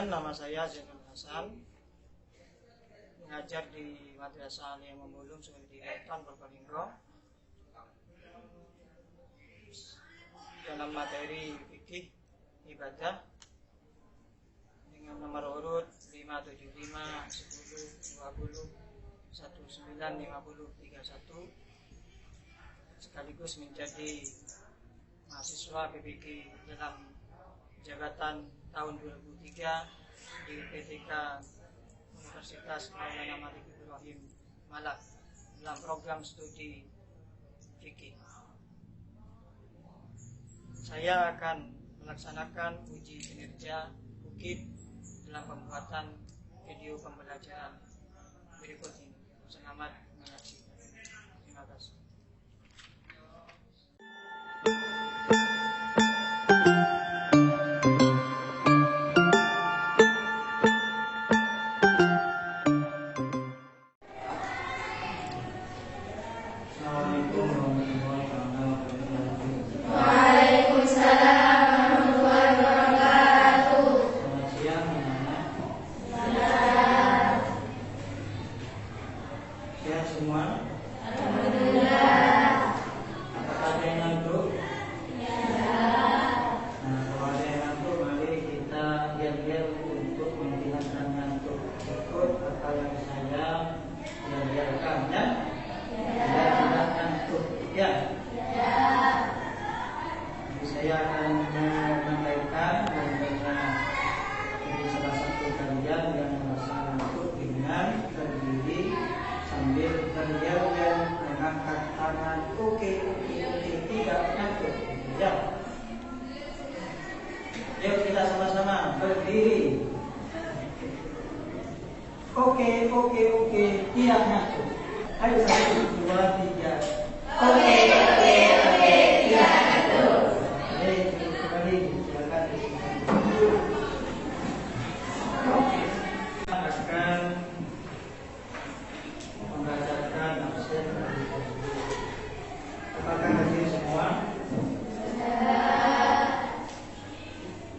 sekalian, nama saya Zainul Hasan, mengajar di Madrasah Aliyah Memulung di Wetan, Purbalingga, dalam materi fikih ibadah dengan nomor urut 575, 10, 20, 19, 50, 31, sekaligus menjadi mahasiswa PPG dalam jabatan tahun 2003 di PTK Universitas Maulana Malik Ibrahim Malak dalam program studi fikih. Saya akan melaksanakan uji kinerja UKIP dalam pembuatan video pembelajaran berikut ini. Selamat menyaksikan. Terima kasih. Saya akan menyampaikan bagaimana jadi salah satu kalian yang merasa ngantuk dengan berdiri sambil berdiam-diam mengangkat tangan. Oke, tidak ngantuk. Ya. Yuk kita sama-sama berdiri. Oke, tidak ngantuk. Ayo 1, 2, 3. Oke, tidak ngantuk. Akan membacakan absen. Apakah hadir semua?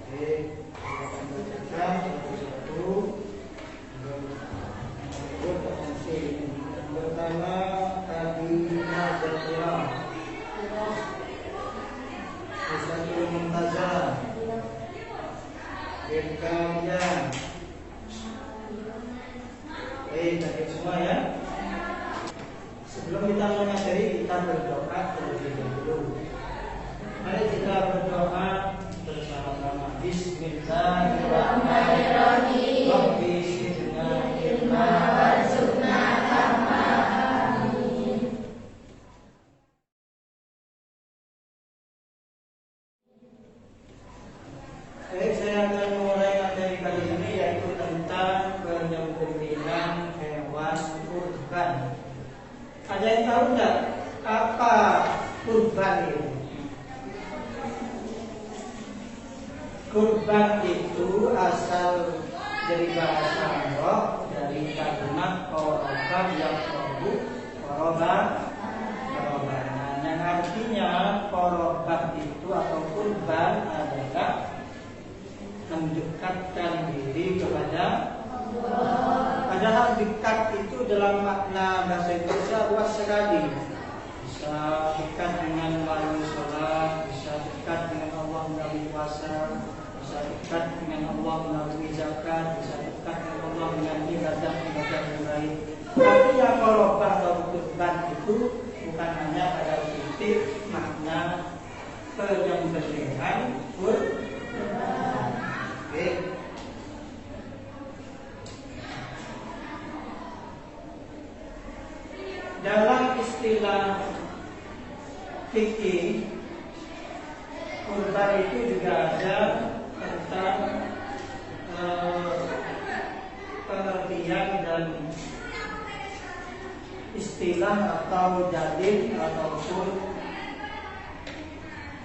Oke, kita akan bacakan satu-satu. Yang pertama Adina Jatira, Ustazul Mumtazah, Irkamnya. Baik semua ya. Sebelum kita mengakhiri, kita berdoa terlebih dahulu. Mari kita berdoa bersama-sama. Bismillahirrahmanirrahim. Rabbi zidna ilma warzuqna fahma. Amin. Baik, saya akan memulai materi kali ini, yaitu tentang penyembelihan hewan kurban. Ada yang tahu enggak apa kurban itu? Kurban itu asal dari bahasa Arab, dari kalimat qoroban yang qoroban, yang artinya qoroban itu atau kurban adalah mendekatkan diri kepada Allah. Padahal dekat itu dalam makna bahasa Indonesia luas sekali. Bisa dekat dengan melalui sholat, bisa dekat dengan Allah melalui puasa, bisa dekat dengan Allah melalui zakat, bisa dekat dengan Allah dengan ibadah-ibadah yang lain. Tapi yang qoroban atau kurban itu bukan hanya pada titik makna penyembelihan kurban. Oke. Dalam istilah fikih, kurban itu juga ada tentang pengertian dan istilah atau dalil ataupun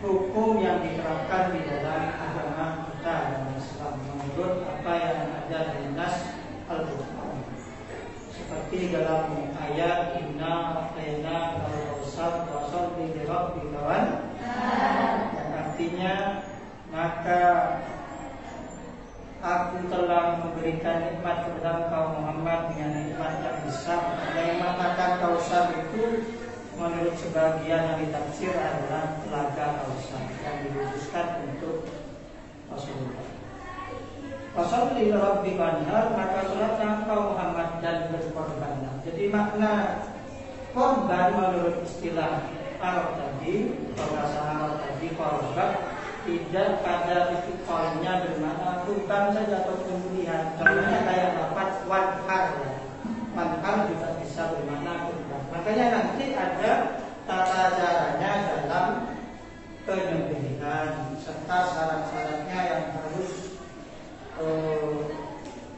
hukum yang diterapkan di dalam agama kita dalam Islam menurut apa yang ada di nas Al-Quran. Seperti dalam ayat Inna Atayna Al-Qawsar Wasal di Rabbika wan, yang artinya maka Aku telah memberikan nikmat kepada engkau Muhammad dengan nikmat yang besar. Yang mengatakan Kausar itu menurut sebagian ahli tafsir adalah telaga Kausar yang dirumuskan untuk Rasulullah. Fasholli lirabbika wanhar, maka sholatlah engkau Muhammad dan berkorbanlah. Jadi makna korban menurut istilah Arab tadi, bahasa Arab tadi, korban tidak pada titik poinnya bermakna kurban saja atau penyembelihan. Contohnya kayak lapat wanhar, wanhar juga bisa bermakna kurban. Makanya nanti ada tata caranya dalam penyembelihan serta syarat-syaratnya yang harus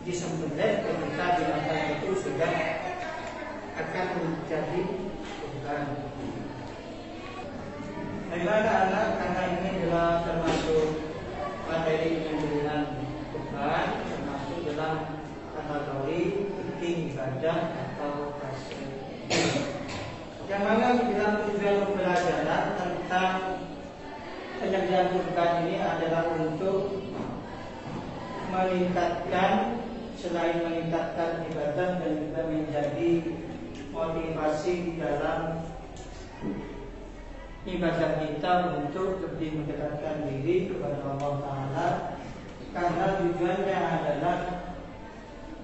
disembelih ketika binatang itu sudah akan menjadi kurban. Bagaimana anak, karena ini adalah termasuk materi penyembelihan kurban, termasuk dalam kategori fikih ibadah atau kasih. Yang mana dalam tujuan pembelajaran tentang penyembelihan kurban ini adalah untuk meningkatkan, selain meningkatkan ibadah dan juga menjadi motivasi dalam ibadah kita untuk lebih mendekatkan diri kepada Allah Ta'ala, karena tujuannya adalah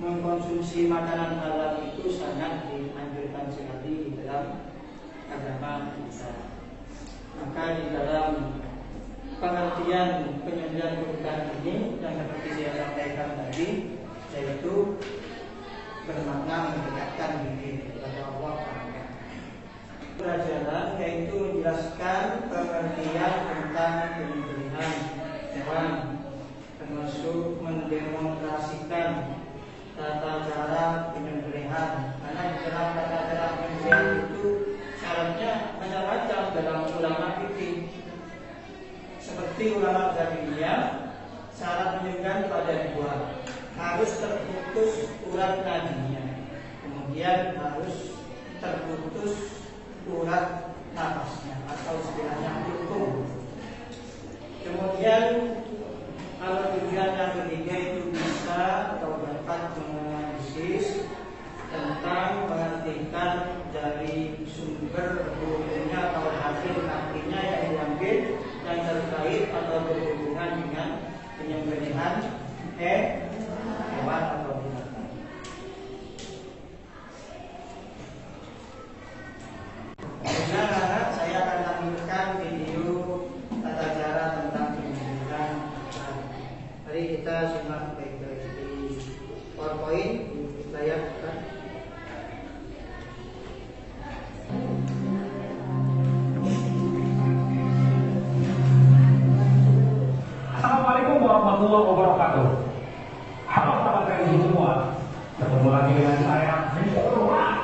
mengkonsumsi makanan halal itu sangat dianjurkan sekali di dalam agama kita. Maka di dalam pengertian penyembelihan kurban ini yang seperti saya sampaikan tadi, yaitu bermakna mendekatkan diri kepada Allah Ta'ala. Pelajaran yaitu menjelaskan pengertian tentang penyembelihan hewan, termasuk mendemonstrasikan tata cara penyembelihan. Karena di dalam tata cara penyembelihan itu syaratnya macam-macam dalam ulama fikih. Seperti ulama Zahiriyah, syarat penyembelihan itu ada dua. Harus terputus urat nadinya, kemudian harus terputus urat napasnya atau istilahnya hukum. Kemudian kalau tujuan yang ketiga itu bisa atau dapat menganalisis tentang mengartikan dari sumber hukumnya atau hasil nantinya yang diambil yang terkait atau berhubungan dengan penyembelihan hewan atau binatang. Nah, saya akan tampilkan video tata cara tentang penyembelihan. Mari kita simak baik-baik di PowerPoint di layar kan. Assalamualaikum warahmatullahi wabarakatuh. Halo sahabat saya semua, ketemu lagi dengan saya Mr. Rat.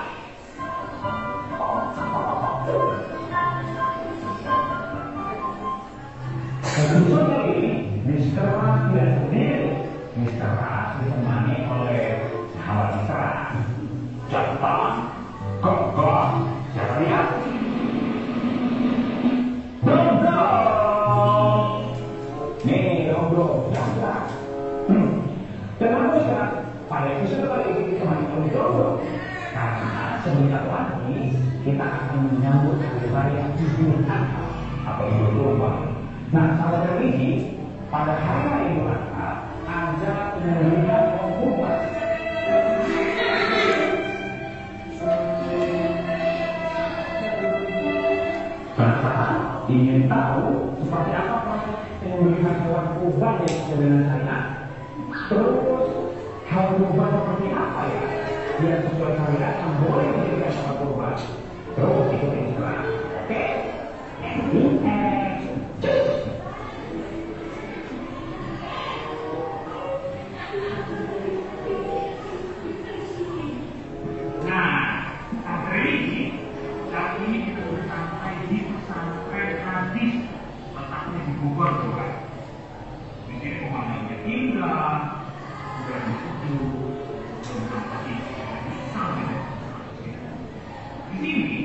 Tentu saja ini Mr. Rat tidak sendiri. Mr. Rat ditemani oleh sahabat Mr. Rat. Jantan, gagah, siapa lihat? Nih, bro, jangan. Dan aku sekarang pada episode kali ini ditemani oleh bro. Karena sebentar lagi kita akan menyambut hari raya Idul Adha atau Idul Kurban. Nah, sahabat ini pada hari raya Idul Adha ada penyembelihan kurban. Karena ingin tahu seperti apa proses penyembelihan hewan kurban yang sesuai dengan syariat. Terus hewan kurban seperti apa ya yang sesuai syariat yang boleh dijadikan hewan kurban. Terus ikutin setelah. Oke? Nah, hari ini saat ini kita sudah sampai di pesantren hadis, letaknya di Bogor, bukan? Di sini pemandangannya indah, sudah sejuk, tentang pagi sampai di sini.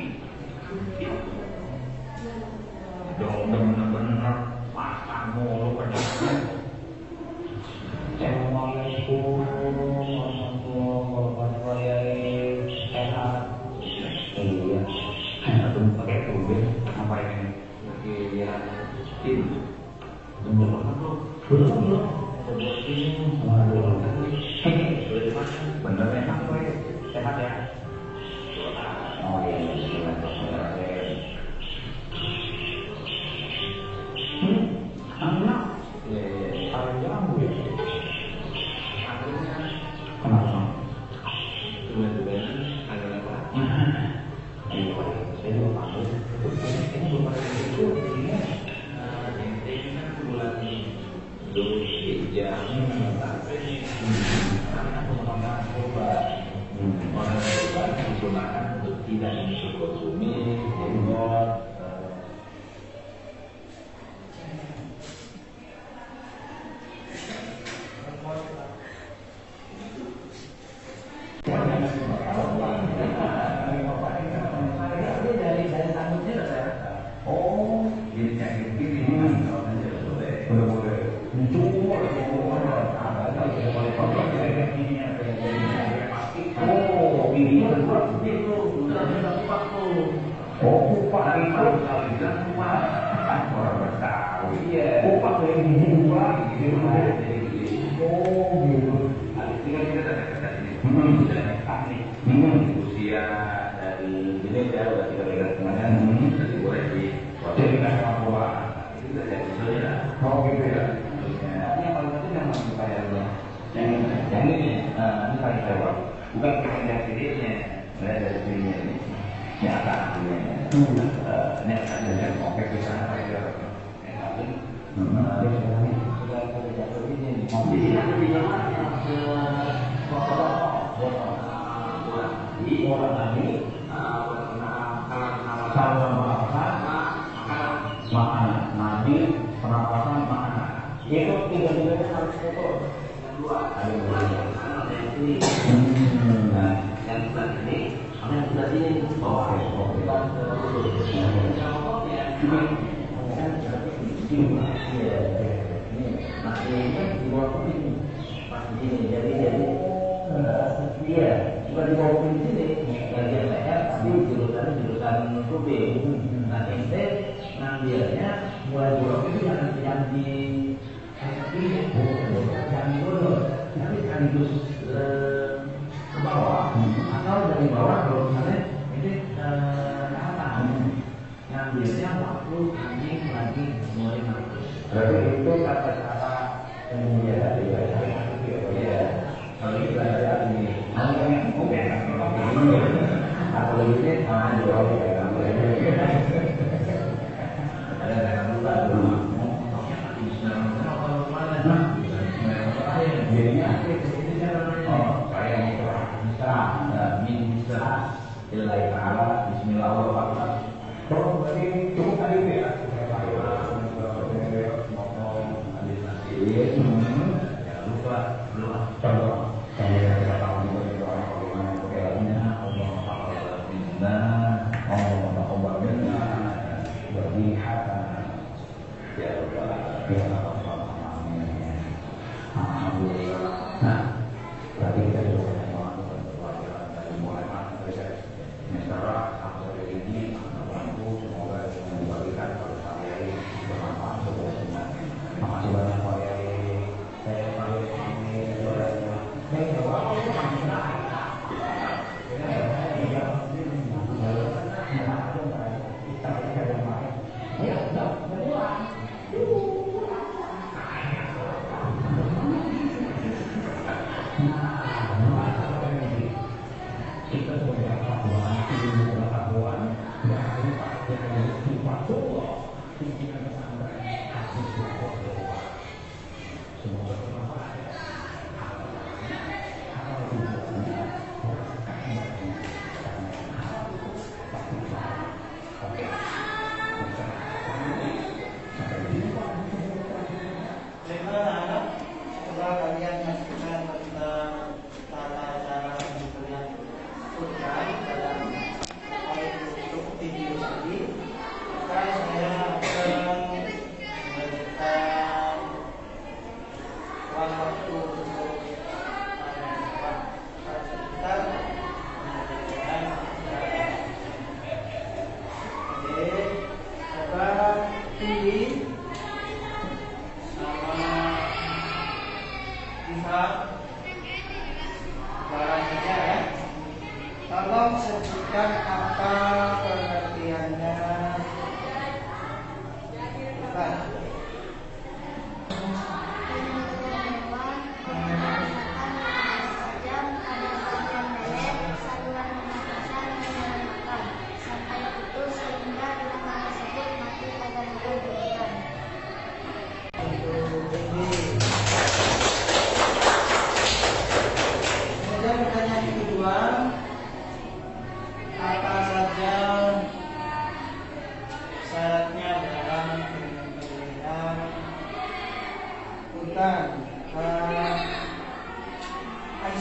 Dong bener-bener pasang mulu penyakit. Cewek Sehat. Iya. Hanya tuh pakai tumben apa ini? Lagi nyerang tim. Belum belum. Waduh. Bener ya, sehat ya. Oh iya, anak. Ayam ya. Kenapa? Tulen-tulen ada apa? Iya, saya juga tahu. Ini belum ada itu ini. Ini kan bulan Zulhijjah. Karena pengembangan coba orang coba digunakan untuk tidak dikonsumi, jenggot. Oh, jadi kayak gini. Boleh. Oh, ini oh, kupat itu orang Betawi. Iya. Kupat yang dijual gitu. Oh, gitu. Tinggal kita dekat sini. Usia dari ini ya udah 3 kemarin dari gue di jadi nggak Papua. Itu udah jadi soalnya. Oh, gitu ya. Ini yang paling penting yang masih kayak yang ini paling lewat. Bukan yang sininya, dari sininya ini. Ini akan ini akan dari oke bisa apa itu? Sudah kerja ini. Di sini ada pinjaman yang orang tadi makanan nadi pernapasan makanan itu tiga-tiganya harus foto yang dua ada yang sebelah ini sama yang sebelah sini bukan di bawah di sini bagian leher tapi jurusan kuping. Nah ente ngambilnya mulai bolong itu yang di yang di bawah tapi sekaligus ke bawah atau dari bawah kalau misalnya ini ke atas ngambilnya waktu anjing lagi mulai masuk. Berarti itu kata-kata kemudian dari ya kalau kita ada ini atau ini jauh ada lupa dulu jadinya saya bisa ilai ta'ala bismillahirrahmanirrahim terus berarti cukup tadi ya jangan lupa belum contoh saya tahu juga orang Allah obatnya lebih hati ya alhamdulillah. Nah, berarti kita juga pelajaran dari mulai semester sampai ini mampu semoga membagikan pada saya bermanfaat untuk semua. Makasih banyak Pak Yai. Saya paling Bagaimana anak? Coba kalian masukkan tentang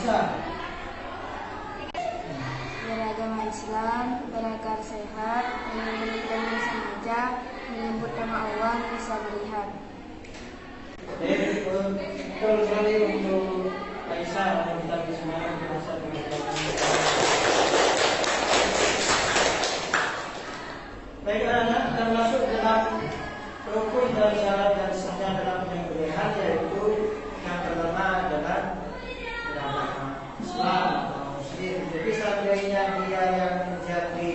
Aisyah. Beragama Islam, berakal sehat, dengan sengaja, menyebut nama Allah, bisa melihat. Jadi betul sekali untuk Aisyah yang kita bisa merasa dengan baik anak termasuk dalam rukun dan syarat dan sahnya dalam penyembelihan, yaitu yang pertama adalah beragama Islam atau Muslim. Jadi seandainya dia yang menjadi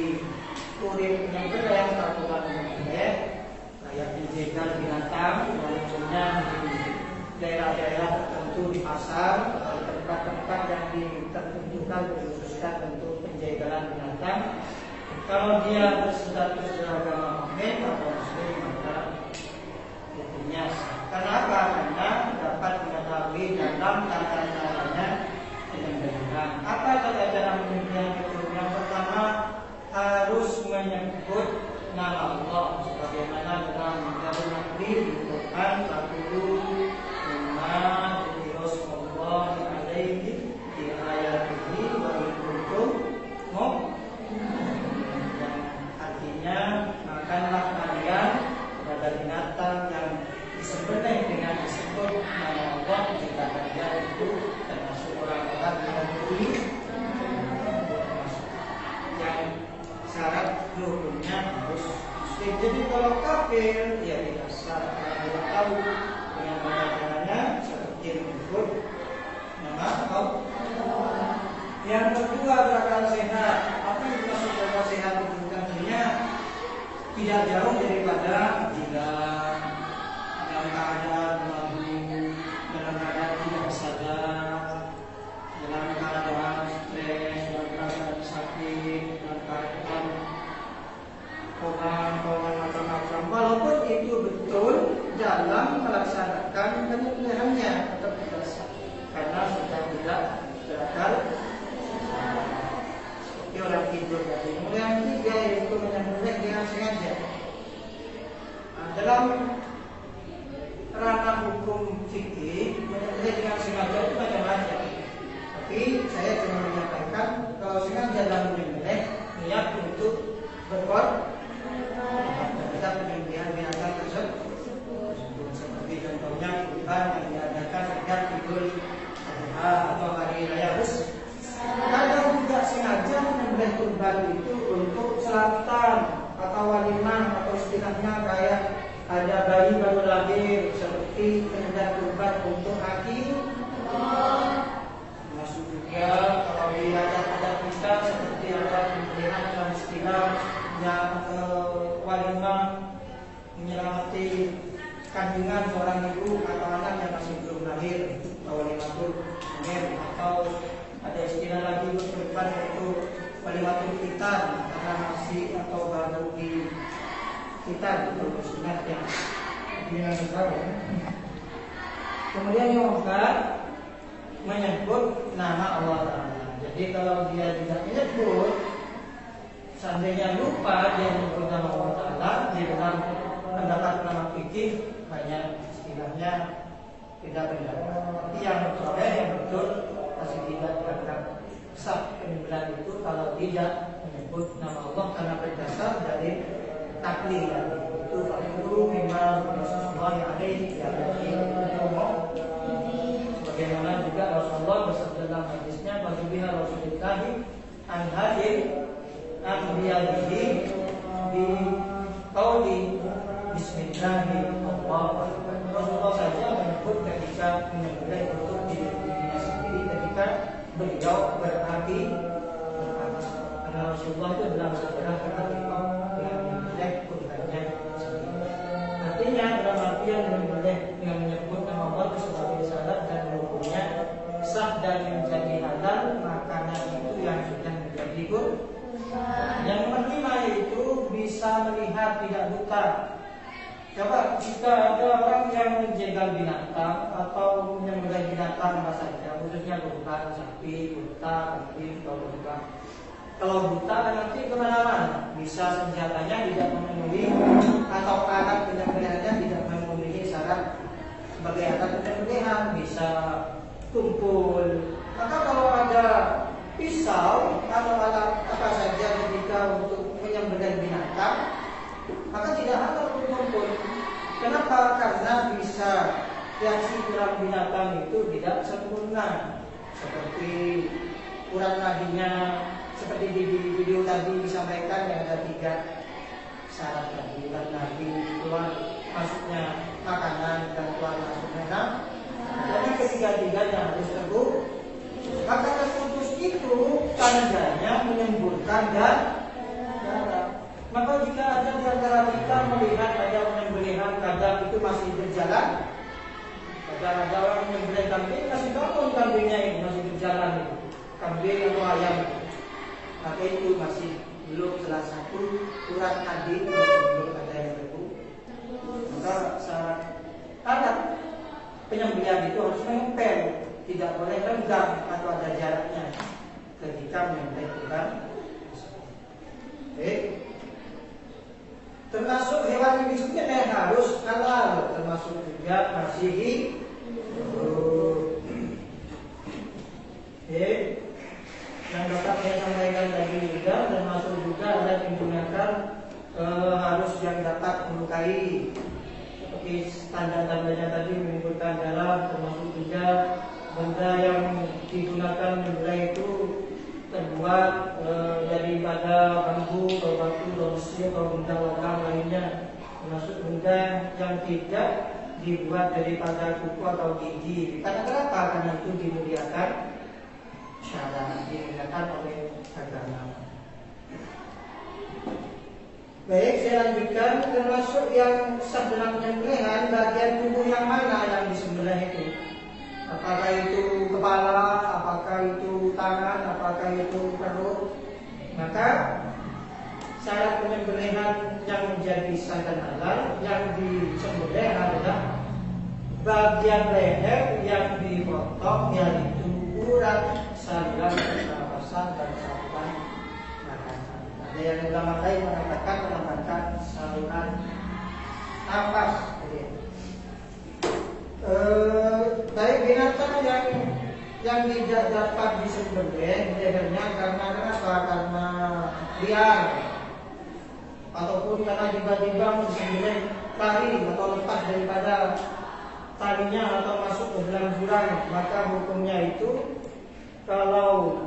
kurir penyembelihan atau tukang penyembelih, kayak menjegal binatang, maksudnya di daerah-daerah tertentu di pasar atau tempat-tempat yang ditentukan khususkan untuk penjagalan binatang. Kalau dia berstatus beragama mukmin atau Muslim, maka hukumnya sah. Kenapa? Karena dapat mengetahui dalam tata caranya penyembelihan. Apa tata cara penyembelihan itu? Yang pertama harus menyebut nama Allah, sebagaimana dalam Al-Quran di Quran 40 Rasulullah alaihi di ayat ini wa kuntum makanlah kalian pada binatang yang disembelih dengan disebut nama Allah jika kalian itu termasuk orang-orang yang beri yang syarat hukumnya harus Muslim. Jadi kalau kafir ya tidak sah, karena tidak tahu dengan caranya seperti menyebut nama Allah. Yang kedua berakal sehat. Apa yang dimaksud berakal sehat itu? Tentunya tidak jauh daripada gila, dalam keadaan mabuk, dalam keadaan tidak sadar, dalam keadaan stres, dalam keadaan sakit, dalam keadaan korban macam-macam. Walaupun itu betul dalam melaksanakan penyembelihannya, tetap tidak sah karena sudah tidak berakal. Orang tidur tadi. Kemudian yang ketiga yaitu menyembelih dengan sengaja. Dalam ranah hukum fikih, menyembelih dengan sengaja itu macam-macam. Tapi saya cuma menyampaikan kalau sengaja dalam menyembelih niat untuk berkorban terhadap penyembelihan binatang tersebut. Seperti contohnya kurban yang diadakan sejak Idul Adha atau hari raya Idul. Kadang tidak sengaja menyembelih kurban itu untuk selatan atau walimah atau istilahnya kayak ada bayi baru lahir, seperti penyembelihan kurban untuk kaki. Masuk juga kalau di adat kita seperti ada penyembelihan dalam istilah yang walimah menyelamati kandungan seorang ibu atau anak yang masih belum lahir, walimatul atau ada istilah lagi berkorban yaitu walimatul khitan karena masih atau baru di khitan atau sunat yang tahu. Kemudian yang keempat menyebut nama Allah Ta'ala. Jadi kalau dia tidak menyebut, seandainya lupa dia menyebut nama Allah Ta'ala, di dalam pendapat ulama fikih banyak istilahnya tidak benar. Tapi yang soleh yang betul masih tidak dianggap sah penyembelihan itu kalau tidak menyebut nama Allah karena berdasar dari taklid itu fakulu mimma Rasulullah alaihi wasallam. Sebagaimana juga Rasulullah bersabda dalam hadisnya bagaimana Rasulullah an hadir anbiyaihi bi qauli bismillahirrahmanirrahim. Rasulullah saja menyebut ketika menyembelih untuk dirinya sendiri ketika beliau berarti karena Rasulullah itu dalam sejarah ketika dengan menyembelih kurbannya sendiri. Artinya dalam artian menyembelih dengan menyebut nama Allah sebagai syarat dan hukumnya sah dan menjadi halal, makanan itu yang sudah menjadi kurban. Yang kelima yaitu bisa melihat tidak buta. Coba jika ada orang yang menjegal binatang atau menyembelih binatang apa saja, khususnya buta, sapi, buta, kambing, atau buta. Kalau buta nanti kemana-mana, bisa senjatanya tidak memenuhi atau alat penyembelihannya tidak memenuhi syarat sebagai alat penyembelihan, bisa tumpul. Maka kalau hewan binatang itu tidak sempurna. Seperti ukuran nadinya, seperti di video tadi disampaikan yang ada 3 syarat tadi, ukuran nadi, keluar masuknya makanan dan keluar masuknya nah. Jadi ketiga-tiganya harus teguh. Maka terputus itu tandanya menyemburkan dan darah. Maka jika ada di antara kita melihat ada penyembelihan kadang itu masih berjalan, kadang ada orang menyembelih kambing masih bangun kambingnya ini masih berjalan itu, kambing atau ayam, maka itu masih belum salah satu urat nadi belum ada yang teguh. Maka syarat penyembelihan itu harus menempel, tidak boleh renggang atau ada jaraknya ketika menyembelih kurban. Termasuk hewan yang disembelih harus halal, termasuk juga masih hidup. Yang dapat saya sampaikan tadi juga termasuk juga alat yang digunakan harus yang dapat melukai, seperti tanda-tandanya tadi menimbulkan darah, termasuk juga benda yang digunakan menyembelih itu terbuat daripada bambu atau batu atau besi atau benda logam lainnya, termasuk benda yang tidak dibuat daripada kuku atau gigi. Karena kenapa? Karena itu dimuliakan syara, dimuliakan oleh agama. Baik, saya lanjutkan. Termasuk yang sah dalam penyembelihan, bagian tubuh yang mana yang disembelih itu? Apakah itu kepala, apakah itu tangan, apakah itu perut? Maka syarat penyembelihan yang menjadi sah dan halal yang disembelih adalah bagian leher yang dipotong, yaitu urat saluran pernapasan dan saluran makanan. Ada yang ulama lain mengatakan saluran nafas. Baik, binatang yang tidak dapat disembelih lehernya karena kenapa? Karena liar ataupun karena tiba-tiba disembelih lari atau lepas daripada talinya atau masuk ke dalam jurang, maka hukumnya itu kalau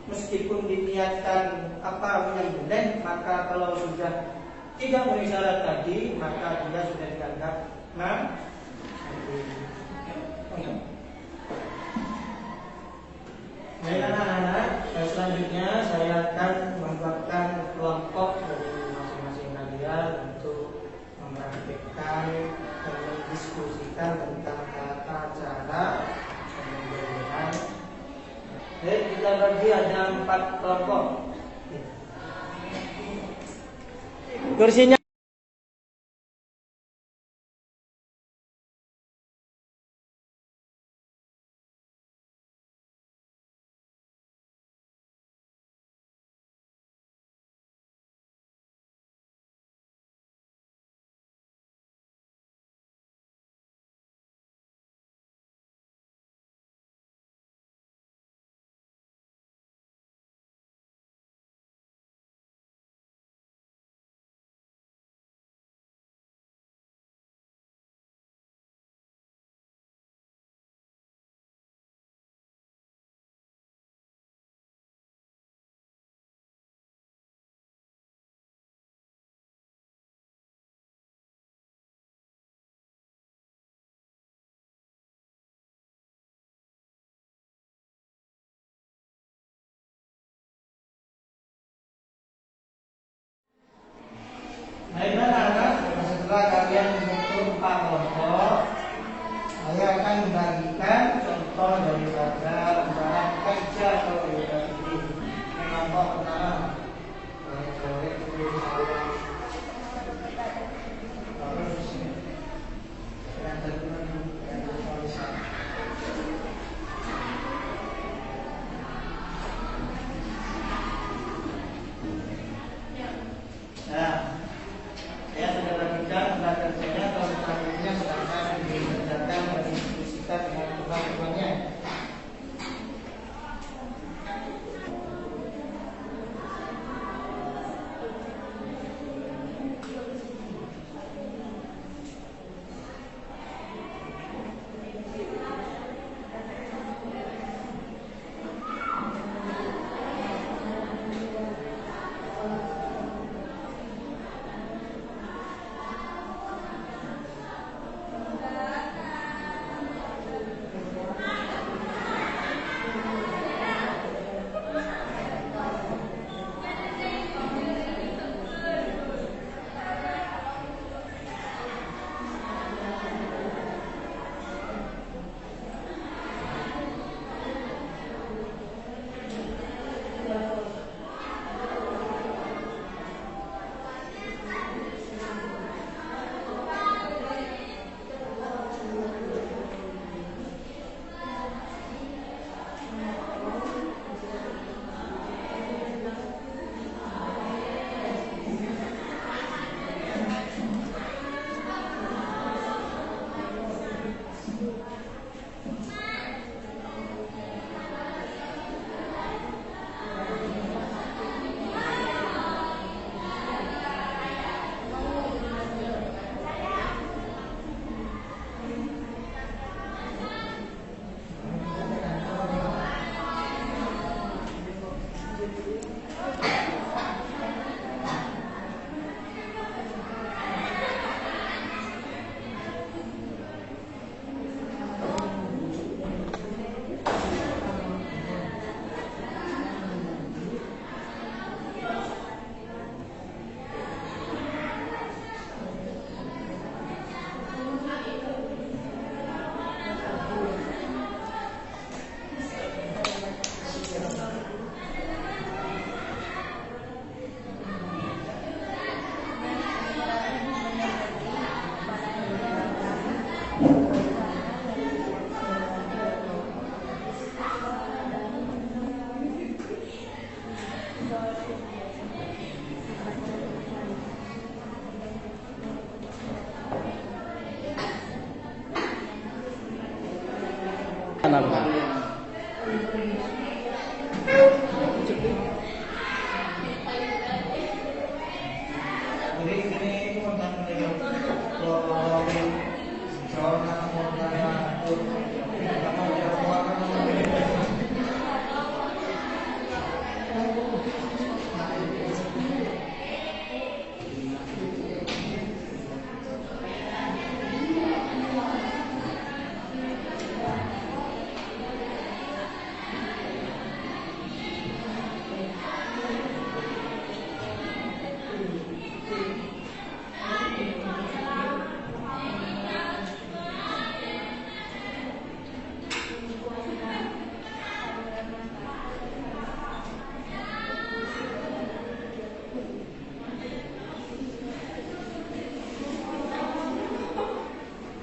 meskipun diniatkan menyembelih, maka kalau sudah tidak memenuhi syarat tadi, maka dia sudah dianggap Baik anak-anak, selanjutnya saya akan membuatkan kelompok dari masing-masing kalian untuk mempraktikkan dan mendiskusikan tentang tata cara penyembelihan. Baik, kita bagi ada 4 kelompok. Kursinya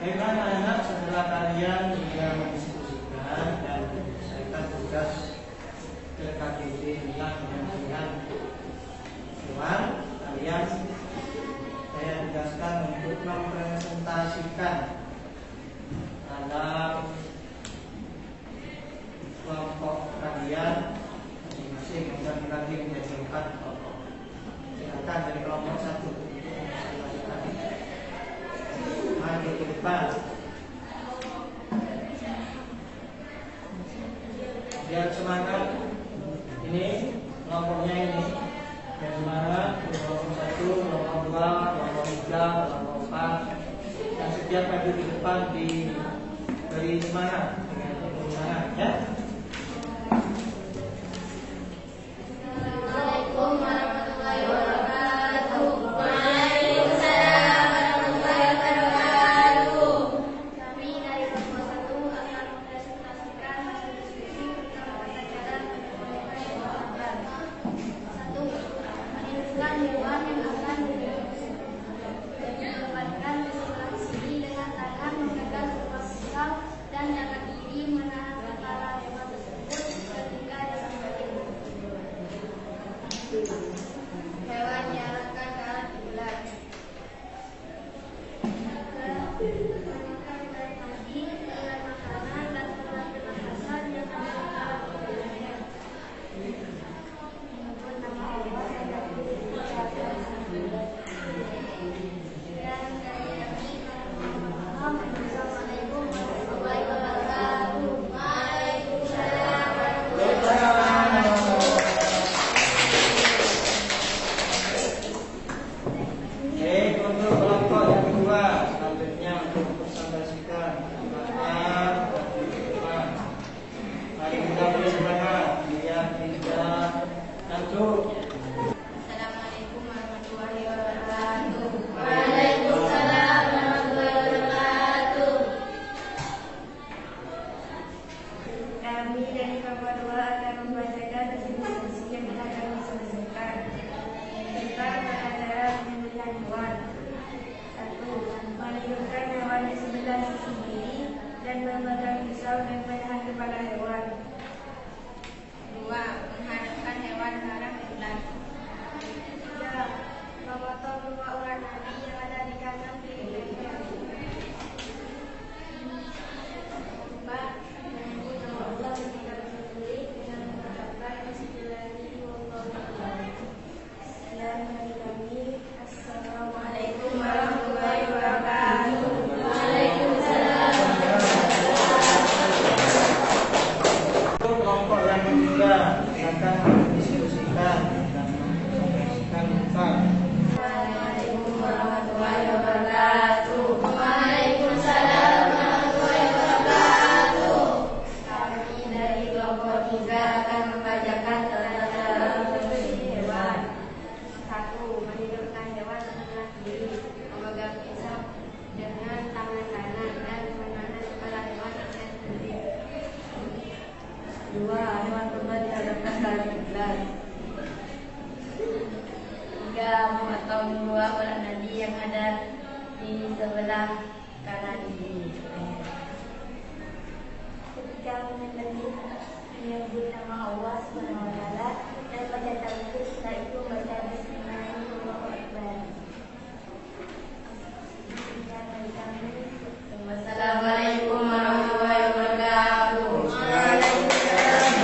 Bagaimana anak setelah kalian sudah mendiskusikan dan menyelesaikan tugas LKPD tentang penyampaian hewan, kalian saya tugaskan untuk mempresentasikan dalam kelompok kalian masing-masing, dan dibagi menjadi 4 kelompok. Silakan dari kelompok 1 untuk mempresentasikan. Maju ke depan. Biar semangat. Ini kelompoknya ini. Biar semangat. Kelompok 1, kelompok 2, kelompok 3, kelompok 4. Dan setiap maju di depan diberi semangat dengan semangat, ya. Assalamualaikum warahmatullahi wabarakatuh. Kami dari kelompok 1 akan mempresentasikan hasil diskusi tentang tata cara menyampaikan hewan. 1. Menentukan hewan yang akan ditempatkan di sebelah sini dengan tangan memegang kepala dan tangan kiri menahan kepala hewan tersebut ketika disembelih. Hewan diarahkan ke arah kiblat. Memakan dari daging, dengan makanan dan alat pernafasan yang ada di tubuhnya. Menyebut nama Allah dan mengucapkan sambutan. Dan dari kami, Assalamualaikum warahmatullahi wabarakatuh. Waalaikumsalam warahmatullahi wabarakatuh. Oke, untuk kelompok yang kedua, selanjutnya untuk mempresentasikan semangat dan depan. Mari kita beri semangat. Lihat, tidak, lanjut. Assalamualaikum warahmatullahi wabarakatuh. Waalaikumsalam warahmatullahi wabarakatuh. Kami dari kelompok 2 akan membacakan hasil diskusi yang telah kami selesaikan tentang tata cara penyembelihan hewan. 1. Menunjukkan hewan di sebelah sisi kiri dan memegang pisau dan menahan kepala hewan. 2. Menghadapkan hewan ke arah kiblat. 3. Memotong 2 urat nadi yang ada di kanan kiri leher. 4. Menyebut nama Allah ketika bersembelih dengan mengucapkan Bismillahirrahmanirrahim. Dan dari kami, Assalamualaikum warahmatullahi wabarakatuh. Waalaikumsalam. Untuk kelompok yang ketiga, silakan mendiskusikan dan mempresentasikan depan. Assalamualaikum warahmatullahi wabarakatuh. Waalaikumsalam warahmatullahi wabarakatuh. Kami dari kelompok 3 akan membacakan tata cara menyembelih hewan. 1. Menghidupkan hewan sebelah kiri, memegang pisau dengan tangan kanan dan menahan kepala hewan yang disembelih. 2. Hewan kurban dihadapkan ke arah kiblat. 3. Memotong 2 urat nadi yang ada di sebelah kanan ini. Ketika menyembelih, menyebut nama Allah Subhanahu wa taala dan baca takbir, setelah itu baca Bismillahirrahmanirrahim. Sekian dari kami. Wassalamualaikum warahmatullahi wabarakatuh. Waalaikumsalam.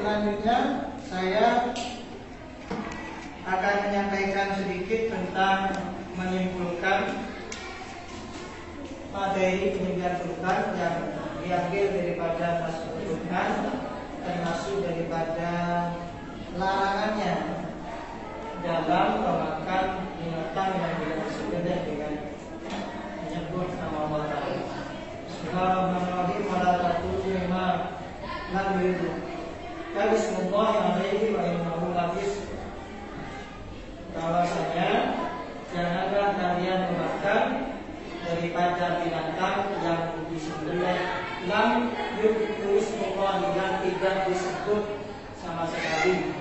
selanjutnya saya akan menyampaikan sedikit tentang menyimpulkan materi penelitian Quran yang diambil daripada Tasawuf Quran, termasuk daripada larangannya dalam memakan binatang yang tidak sesuai dengan menyebut nama Allah Ta'ala. Bismillahirrahmanirrahim. Wala taqulu lima lam yuridu Bismillahi alaihi wa innahu lafis. Bahwasanya janganlah kalian memakan daripada binatang yang disembelih lam yuridu Bismillahi, yang tidak disebut sama sekali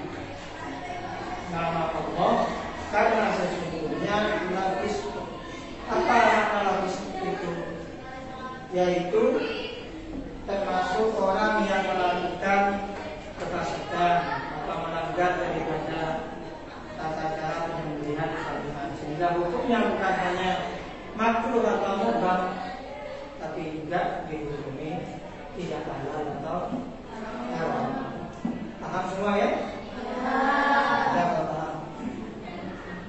nama Allah, karena sesungguhnya lapis. Apa makna lapis itu? Yaitu termasuk orang yang melakukan kefasikan atau melanggar daripada tata cara penyembelihan kambing, sehingga hukumnya bukan hanya makruh atau mubah, tapi juga dihukumi tidak halal atau haram. Paham semua ya?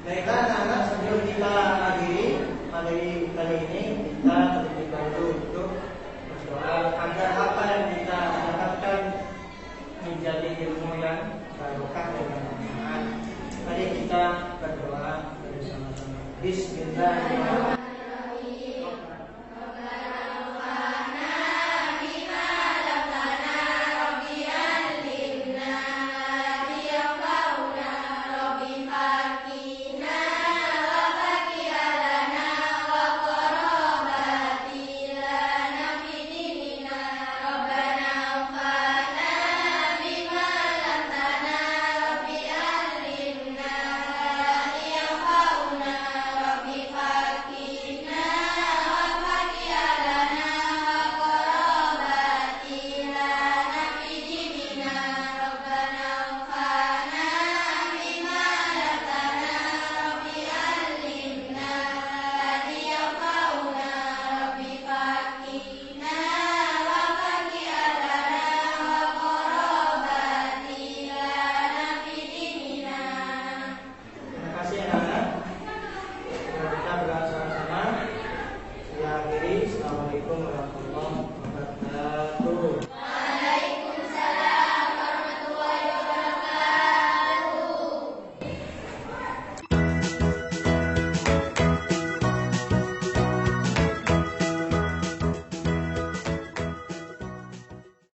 Baiklah anak-anak, sebelum kita akhiri materi kali ini, kita terlebih dahulu untuk berdoa agar apa yang kita dapatkan menjadi ilmu yang barokah dan bermanfaat. Mari kita berdoa bersama-sama. Bismillahirrahmanirrahim.